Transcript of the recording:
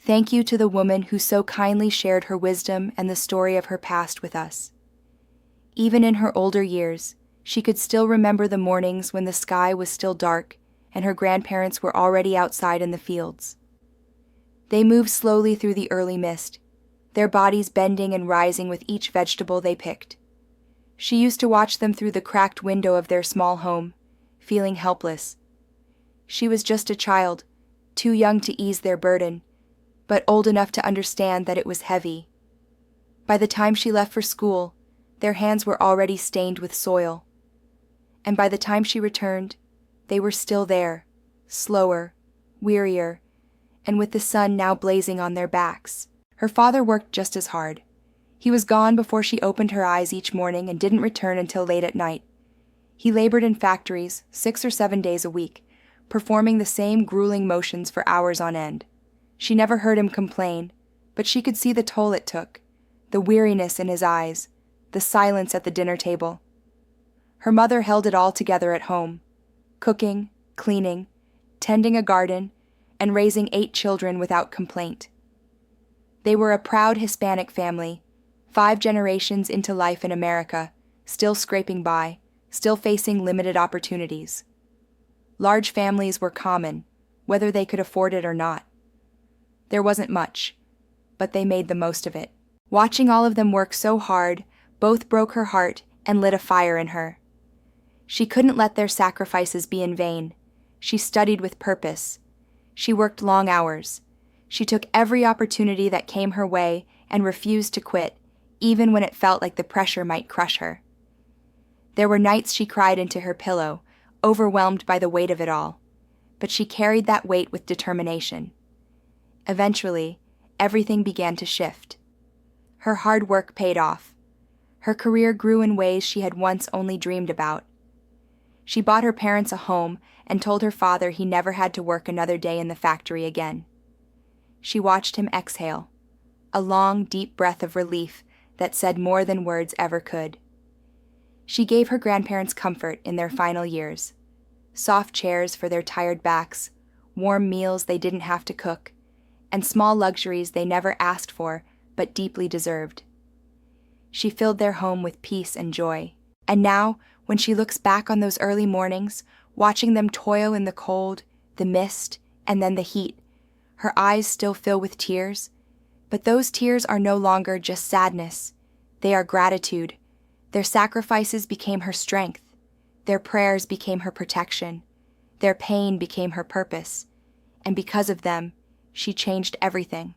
Thank you to the woman who so kindly shared her wisdom and the story of her past with us. Even in her older years, she could still remember the mornings when the sky was still dark and her grandparents were already outside in the fields. They moved slowly through the early mist, their bodies bending and rising with each vegetable they picked. She used to watch them through the cracked window of their small home, feeling helpless. She was just a child, too young to ease their burden, but old enough to understand that it was heavy. By the time she left for school, their hands were already stained with soil. And by the time she returned, they were still there, slower, wearier, and with the sun now blazing on their backs. Her father worked just as hard. He was gone before she opened her eyes each morning and didn't return until late at night. He labored in factories 6 or 7 days a week, performing the same grueling motions for hours on end. She never heard him complain, but she could see the toll it took, the weariness in his eyes, the silence at the dinner table. Her mother held it all together at home, cooking, cleaning, tending a garden, and raising 8 children without complaint. They were a proud Hispanic family, 5 generations into life in America, still scraping by, still facing limited opportunities. Large families were common, whether they could afford it or not. There wasn't much, but they made the most of it. Watching all of them work so hard, both broke her heart and lit a fire in her. She couldn't let their sacrifices be in vain. She studied with purpose. She worked long hours. She took every opportunity that came her way and refused to quit, even when it felt like the pressure might crush her. There were nights she cried into her pillow, overwhelmed by the weight of it all, but she carried that weight with determination. Eventually, everything began to shift. Her hard work paid off. Her career grew in ways she had once only dreamed about. She bought her parents a home and told her father he never had to work another day in the factory again. She watched him exhale, a long, deep breath of relief that said more than words ever could. She gave her grandparents comfort in their final years, soft chairs for their tired backs, warm meals they didn't have to cook, and small luxuries they never asked for but deeply deserved. She filled their home with peace and joy. And now, when she looks back on those early mornings, watching them toil in the cold, the mist, and then the heat, her eyes still fill with tears. But those tears are no longer just sadness. They are gratitude. Their sacrifices became her strength. Their prayers became her protection. Their pain became her purpose. And because of them, she changed everything.